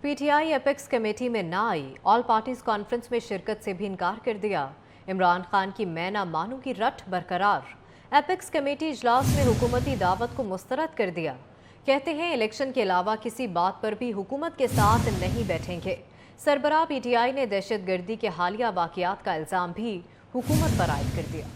PTI apex committee में ना आई, all parties conference में शिरकत से भी इनकार कर दिया। इमरान खान की मैं ना मानूं की रट बरकरार। एपेक्स कमेटी इजलास में हुकूमती दावत को मुस्तरद कर दिया। कहते हैं इलेक्शन के अलावा किसी बात पर भी हुकूमत के साथ नहीं बैठेंगे। सरबराह पीटीआई ने दहशतगर्दी के हालिया वाक़यात का इल्ज़ाम भी हुकूमत पर आयद कर दिया।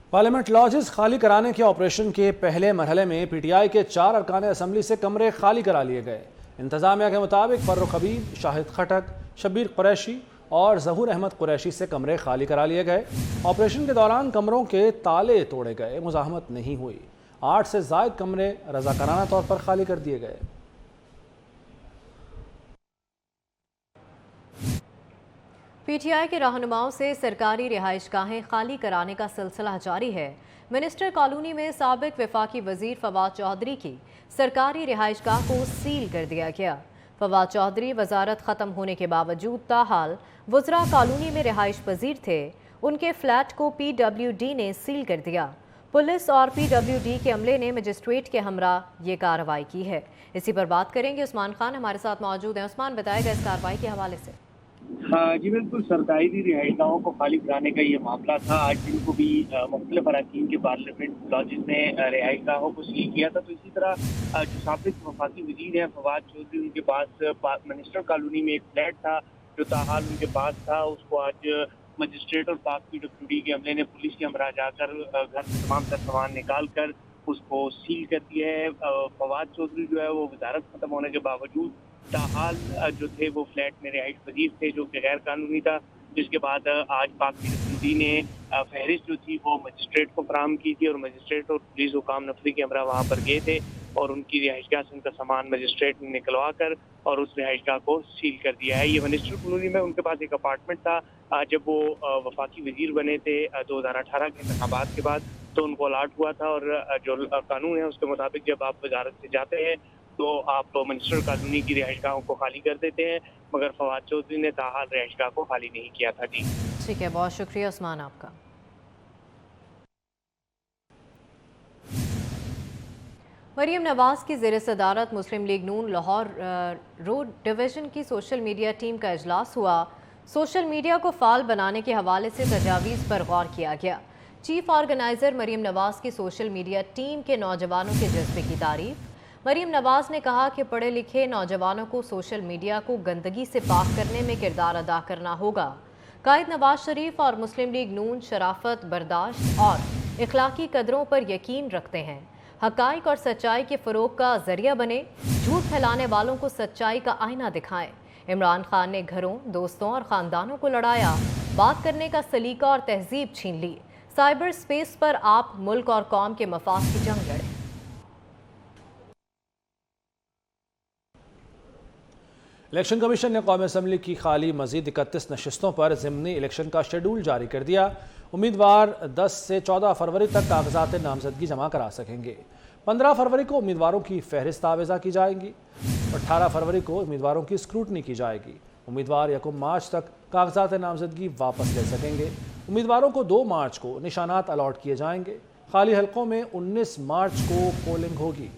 पार्लियामेंट लॉजेस खाली कराने के ऑपरेशन के पहले मरहले में पीटीआई के 4 अरकान असम्बली से कमरे खाली करा लिए गए। इंतजामिया के मुताबिक फर्रुख हबीब, शाहिद खटक, शब्बीर कुरैशी और ज़हूर अहमद कुरैशी से कमरे खाली करा लिए गए। ऑपरेशन के दौरान कमरों के ताले तोड़े गए, मुज़ाहमत नहीं हुई। 8 से ज़ायद कमरे रज़ाकाराना तौर पर खाली कर दिए गए। पीटीआई के रहनुमाओं से सरकारी रिहाइशगाहें खाली कराने का सिलसिला जारी है। मिनिस्टर कॉलोनी में साबिक वफाकी वजीर फवाद चौधरी की सरकारी रिहाइशगाह को सील कर दिया गया। फवाद चौधरी वजारत ख़त्म होने के बावजूद ताहाल वज़रा कॉलोनी में रिहाइश पजीर थे। उनके फ्लैट को PWD ने सील कर दिया। पुलिस और PWD के अमले ने मजिस्ट्रेट के हमरा ये कार्रवाई की है। इसी पर बात करेंगे, उस्मान खान हमारे साथ मौजूद हैं। उस्मान, बताएगा इस कार्रवाई के हवाले से। हाँ जी, बिल्कुल। सरकारी रिहाइशगाहों को खाली कराने का ये मामला था। आज दिन को भी मुख्तलिफ अराकीन के पार्लियामेंट लॉजेस ने रिहाइशगाहों को सील किया था। तो इसी तरह जो साबिक वफाकी वजीर हैं फवाद चौधरी, उनके पास मिनिस्टर कॉलोनी में एक फ्लैट था जो ताहाल उनके पास था। उसको आज मजिस्ट्रेट और पाक PWD के अमले ने पुलिस के हमरा जाकर घर से तमाम तर सामान निकाल कर उसको सील कर दिया है। फवाद चौधरी जो है वो वजारत खत्म होने के बावजूद ताहाल जो थे वो फ्लैट में रिहाइश पजीर थे, जो कि गैर कानूनी था। जिसके बाद आज पाक PWD ने फहरिस्त जो थी वो मजिस्ट्रेट को फराहम की थी और मजिस्ट्रेट और पुलिस हुकाम नफरी के हमरा वहाँ पर गए थे और उनकी रिहाइशगाह से उनका सामान मजिस्ट्रेट ने निकलवा कर और उस रिहाइशगाह को सील कर दिया है। ये मिनिस्टर कॉलोनी में उनके पास एक अपार्टमेंट था। जब वो वफाकी वजीर बने थे 2018 के इंतखाबात के बाद, तो उनको अलाट हुआ था और जो कानून है उसके मुताबिक जब आप वजारत से जाते हैं तो आप मिनिस्टर कॉलोनी की रिहाइशगाहों को खाली कर देते हैं, मगर फवाद चौधरी ने ताहाल रिहाइशगाह को खाली नहीं किया था। जी ठीक है, बहुत शुक्रिया उस्मान आपका। मरीम नवाज की ज़ेर सदारत मुस्लिम लीग नून लाहौर रोड डिवीज़न की सोशल मीडिया टीम का इजलास हुआ। सोशल मीडिया को फाल बनाने के हवाले से तजावीज़ पर गौर किया गया। चीफ ऑर्गेनाइज़र मरीम नवाज की सोशल मीडिया टीम के नौजवानों के जज्बे की तारीफ। मरीम नवाज ने कहा कि पढ़े लिखे नौजवानों को सोशल मीडिया को गंदगी से पाक करने में किरदार अदा करना होगा। कायद नवाज शरीफ और मुस्लिम लीग नून शराफत, बर्दाश्त और इखलाकी कदरों पर यकीन रखते हैं। हक़ाइक़ और सच्चाई के फ़रोग़ का ज़रिया बने, झूठ फैलाने वालों को सच्चाई का आईना दिखाएं। इमरान खान ने घरों, दोस्तों और ख़ानदानों को लड़ाया, बात करने का सलीका और तहजीब छीन ली। साइबर स्पेस पर आप मुल्क और कौम के मफाद की जंग लड़ें। इलेक्शन कमीशन ने कौमी असम्बली की खाली मजीद 31 नशिस्तों पर ज़िमनी इलेक्शन का शेड्यूल जारी कर दिया। उम्मीदवार 10 से 14 फरवरी तक कागजात नामजदगी जमा करा सकेंगे। 15 फरवरी को उम्मीदवारों की फहरिस्त आवेज़ा की जाएगी। 18 फरवरी को उम्मीदवारों की स्क्रूटनी की जाएगी। उम्मीदवार 1 मार्च तक कागजात नामजदगी वापस ले सकेंगे। उम्मीदवारों को 2 मार्च को निशानात अलॉट किए जाएंगे। खाली हलकों में 19 मार्च को पोलिंग होगी।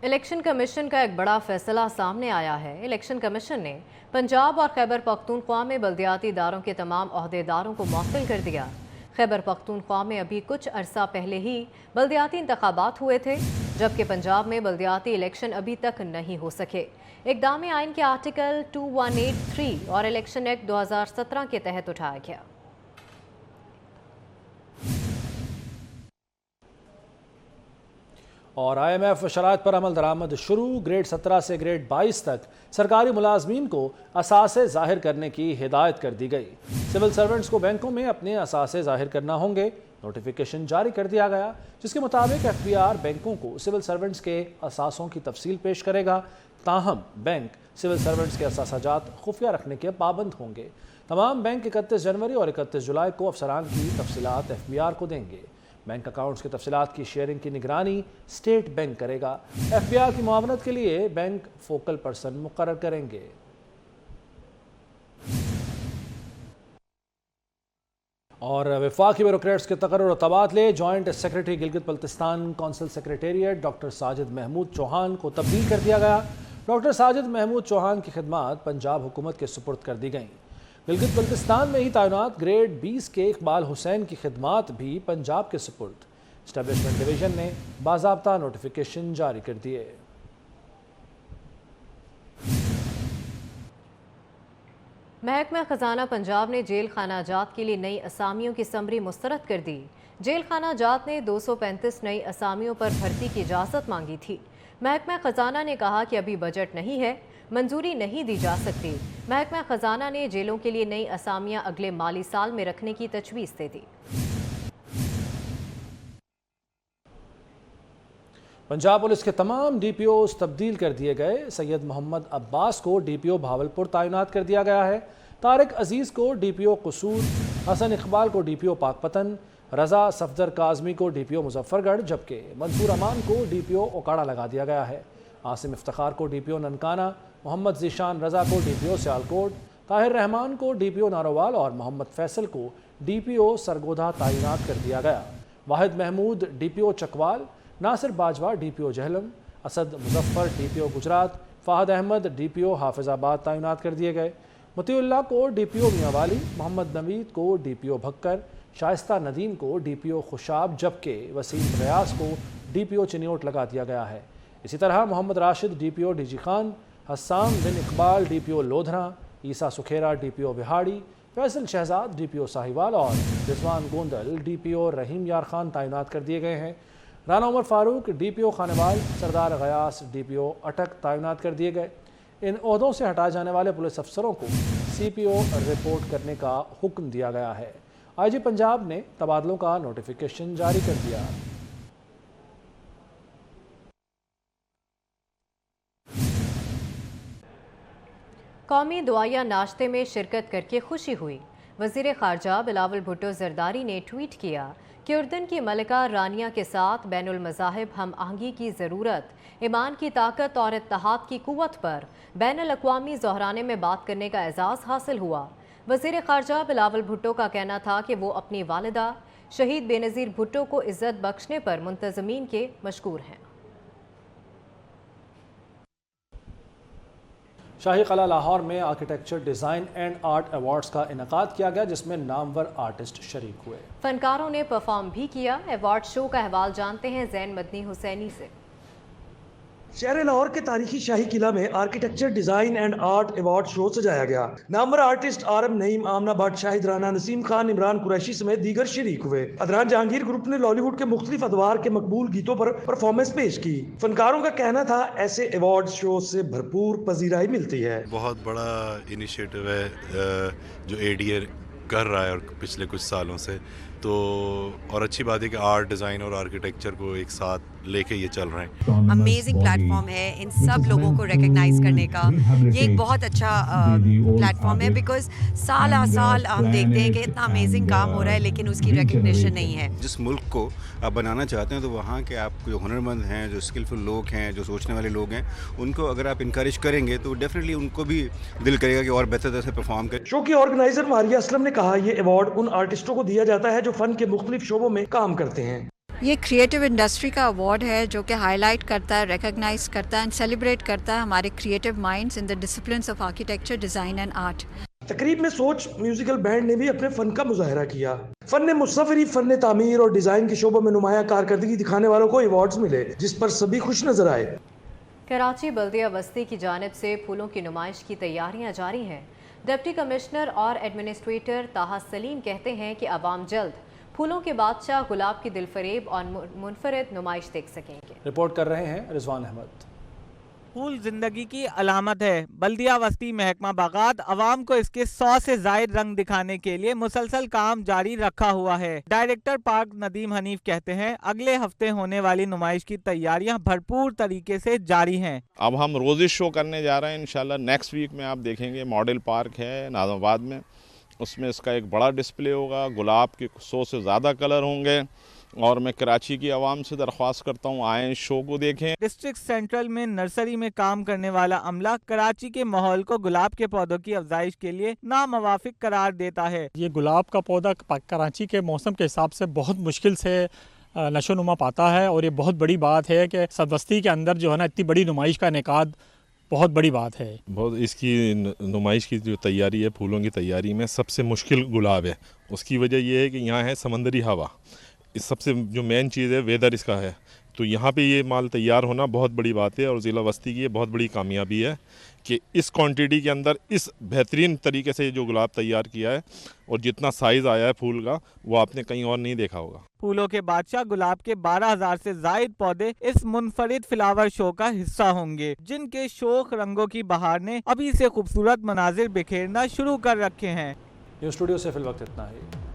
इलेक्शन कमीशन का एक बड़ा फैसला सामने आया है। इलेक्शन कमीशन ने पंजाब और खैबर पख्तूनख्वा में बल्दियाती इदारों के तमाम ओहदेदारों को मुअत्तल कर दिया। खैबर पख्तूनख्वा में अभी कुछ अरसा पहले ही बल्दियाती इंतखाबात हुए थे, जबकि पंजाब में बल्दियाती इलेक्शन अभी तक नहीं हो सके। इक़दाम आइन के आर्टिकल 2183 और इलेक्शन एक्ट 2017 के तहत उठाया गया। और IMF शराइत पर अमल दरामद शुरू। ग्रेड 17 से ग्रेड 22 तक सरकारी मुलाजमीन को असासे ज़ाहिर करने की हिदायत कर दी गई। सिविल सर्वेंट्स को बैंकों में अपने असासे ज़ाहिर करना होंगे। नोटिफिकेशन जारी कर दिया गया, जिसके मुताबिक FBI बैंकों को सिविल सर्वेंट्स के असासों की तफसील पेश करेगा। ताहम बैंक सिविल सर्वेंट्स के असासाजात खुफिया रखने के पाबंद होंगे। तमाम बैंक 31 जनवरी और 31 जुलाई को अफसरान की तफसीलात FBI को देंगे। बैंक अकाउंट्स की तफसीलात की शेयरिंग की निगरानी स्टेट बैंक करेगा। FBI की मुआवनत के लिए बैंक फोकल पर्सन मुकर्रर करेंगे। اور وفاقی بیوروکریٹس کے تقرر و تبادلے، joint secretary Gilgit Baltistan council secretariat doctor Sajid Mahmood Chauhan کو تبدیل کر دیا گیا۔ ڈاکٹر ساجد محمود چوہان کی خدمات پنجاب حکومت کے سپرد کر دی گئیں۔ گلگت بلتستان میں ہی تعینات گریڈ 20 کے اقبال حسین کی خدمات بھی پنجاب کے سپرد۔ اسٹیبلشمنٹ ڈویژن نے باضابطہ نوٹیفیکیشن جاری کر دیے۔ محکمہ خزانہ پنجاب نے جیل خانہ جات کے لیے نئی اسامیوں کی سمری مسترد کر دی۔ جیل خانہ جات نے 235 نئی اسامیوں پر بھرتی کی اجازت مانگی تھی۔ محکمہ خزانہ نے کہا کہ ابھی بجٹ نہیں ہے، منظوری نہیں دی جا سکتی۔ محکمہ خزانہ نے جیلوں کے لیے نئی اسامیاں اگلے مالی سال میں رکھنے کی تجویز دے دی۔ پنجاب پولیس کے تمام ڈی پی اوز تبدیل کر دیے گئے۔ سید محمد عباس کو ڈی پی او بھاولپور تعینات کر دیا گیا ہے۔ طارق عزیز کو ڈی پی او قصور، حسن اقبال کو ڈی پی او پاک پتن، رضا صفدر کاظمی کو ڈی پی او مظفر گڑھ، جبکہ منصور امان کو ڈی پی او اوکاڑا لگا دیا گیا ہے۔ عاصم افتخار کو ڈی پی او ننکانہ، محمد ذیشان رضا کو ڈی پی او سیالکوٹ، طاہر رحمان کو ڈی پی او ناروال اور محمد فیصل کو ڈی پی او سرگودھا تعینات کر دیا گیا۔ واحد محمود ڈی پی او چکوال، ناصر باجوہ ڈی پی او جہلم، اسد مظفر ڈی پی او گجرات، فہد احمد ڈی پی او حافظ آباد تعینات کر دیے گئے۔ مطیع اللہ کو ڈی پی او میاں والی، محمد نوید کو ڈی پی او بھکر، شائستہ ندیم کو ڈی پی او خوشاب، جبکہ وسیم ریاض کو ڈی پی او چنیوٹ لگا دیا گیا ہے۔ اسی طرح Muhammad Rashid D P O D G Khan, Hussam bin Iqbal D P O Lodhran, Isa Sukhera D P O Vehari, Faisal Shahzad D P O Sahiwal اور رضوان گوندل ڈی پی او رحیم یار خان تعینات کر دیے گئے ہیں۔ رانا عمر فاروق ڈی پی او خانوال، سردار غیاس ڈی پی او اٹک تعینات کر دیے گئے۔ ان عہدوں سے ہٹائے جانے والے پولیس افسروں کو سی پی او رپورٹ کرنے کا حکم دیا گیا ہے۔ آئی جی پنجاب نے تبادلوں کا نوٹیفیکیشن جاری کر دیا۔ قومی دعائیہ ناشتے میں شرکت کر کے خوشی ہوئی۔ وزیر خارجہ بلاول بھٹو زرداری نے ٹویٹ کیا کہ اردن کی ملکہ رانیہ کے ساتھ بین المذاہب ہم آہنگی کی ضرورت، ایمان کی طاقت اور اتحاد کی قوت پر بین الاقوامی ظہرانے میں بات کرنے کا اعزاز حاصل ہوا۔ وزیر خارجہ بلاول بھٹو کا کہنا تھا کہ وہ اپنی والدہ شہید بے نظیر بھٹو کو عزت بخشنے پر منتظمین کے مشکور ہیں۔ شاہی قلعہ لاہور میں architecture design and art awards کا انعقاد کیا گیا، جس میں نامور آرٹسٹ شریک ہوئے۔ فنکاروں نے پرفارم بھی کیا۔ ایوارڈ شو کا احوال جانتے ہیں زین مدنی حسینی سے۔ شہر لاہور کے تاریخی شاہی قلعہ میں architecture design and art award show سجایا گیا۔ نامور آرٹسٹ آرم نعیم، آمنہ بٹ، شاہد رانا، نسیم خان، عمران قریشی سمیت دیگر شریک ہوئے۔ ادران جہانگیر گروپ نے لالی ووڈ کے مختلف ادوار کے مقبول گیتوں پر پرفارمنس پیش کی۔ فنکاروں کا کہنا تھا ایسے ایوارڈ شو سے بھرپور پذیرائی ملتی ہے۔ بہت بڑا انیشیٹو ہے جو اے ڈی اے کر رہا ہے اور پچھلے کچھ سالوں سے، تو اور اچھی بات ہے کہ آرٹ ڈیزائن اور آرکیٹیکچر کو ایک ساتھ لے کے یہ چل رہے ہیں۔ امیزنگ پلیٹ فارم ہے ان سب لوگوں کو ریکگنائز کرنے کا۔ یہ ایک بہت اچھا پلیٹ فارم ہے بیکاز سال آ سال ہم دیکھتے ہیں کہ اتنا امیزنگ کام ہو رہا ہے لیکن اس کی ریکگنیشن نہیں ہے۔ جس ملک کو آپ بنانا چاہتے ہیں تو وہاں کے آپ جو ہنرمند ہیں، جو اسکلفل لوگ ہیں، جو سوچنے والے لوگ ہیں، ان کو اگر آپ انکریج کریں گے تو ڈیفینیٹلی ان کو بھی دل کرے گا کہ اور بہتر طرح سے پرفارم کریں۔ شو کی آرگنائزر ماریہ اسلم نے کہا یہ ایوارڈ ان آرٹسٹوں کو دیا جاتا ہے جو فن کے مختلف شعبوں میں کام کرتے ہیں۔ یہ کریٹو انڈسٹری کا ایوارڈ ہے جو کہ ہائی لائٹ کرتا ہے، ریکگنائز کرتا ہے اینڈ سیلیبریٹ کرتا ہے ہمارے creative minds in the disciplines of architecture, design and art. تقریب میں سوچ میوزیکل بینڈ نے بھی اپنے فن کا مظاہرہ کیا۔ فن مصوری، فن تعمیر اور ڈیزائن کے شعبوں میں نمایاں کارکردگی دکھانے والوں کو ایوارڈز ملے، جس پر سبھی خوش نظر آئے۔ کراچی بلدیہ وسطی کی جانب سے پھولوں کی نمائش کی تیاریاں جاری ہیں۔ ڈپٹی کمشنر اور ایڈمنسٹریٹر طاہا سلیم کہتے ہیں کہ عوام جلد پھولوں کے بادشاہ گلاب کی دل فریب اور منفرد نمائش دیکھ سکیں گے۔ رپورٹ کر رہے ہیں رضوان احمد۔ پھول زندگی کی علامت ہے۔ بلدیہ وسطی محکمہ باغات عوام کو اس کے 100 سے زائد رنگ دکھانے کے لیے مسلسل کام جاری رکھا ہوا ہے۔ ڈائریکٹر پارک ندیم حنیف کہتے ہیں اگلے ہفتے ہونے والی نمائش کی تیاریاں بھرپور طریقے سے جاری ہیں۔ اب ہم روزی شو کرنے جا رہے ہیں انشاءاللہ نیکسٹ ویک میں۔ آپ دیکھیں گے ماڈل پارک ہے ناظم آباد میں، اس میں اس کا ایک بڑا ڈسپلے ہوگا۔ گلاب کے 100 سے زیادہ کلر ہوں گے और मैं कराची की आवाम से दरख्वास्त करता हूँ आएँ शो को देखें। डिस्ट्रिक्ट सेंट्रल में नर्सरी में काम करने वाला अमला कराची के माहौल को गुलाब के पौधों की अफजाइश के लिए नामवाफिक करार देता है। ये गुलाब का पौधा कराची के मौसम के हिसाब से बहुत मुश्किल से नशोनुमा पाता है और ये बहुत बड़ी बात है कि सदबस्ती के अंदर जो है ना इतनी बड़ी नुमाइश का इनेकाद बहुत बड़ी बात है। बहुत इसकी नुमाइश की जो तैयारी है, फूलों की तैयारी में सबसे मुश्किल गुलाब है। उसकी वजह यह है कि यहाँ है समंदरी हवा, इस सबसे जो मेन चीज़ है वेदर इसका है, तो यहाँ पे ये माल तैयार होना बहुत बड़ी बात है और ज़िला वस्ती की ये बहुत बड़ी कामयाबी है कि इस क्वांटिटी के अंदर इस बेहतरीन तरीके से जो गुलाब तैयार किया है और जितना साइज़ आया है फूल का वो आपने कहीं और नहीं देखा होगा। फूलों के बादशाह गुलाब के 12,000 से जायद पौधे इस मुनफरिद फ्लावर शो का हिस्सा होंगे, जिनके शोख रंगों की बहार ने अभी से खूबसूरत मनाजिर बिखेरना शुरू कर रखे हैं। न्यूज़ स्टूडियो से फिल वक्त इतना ही।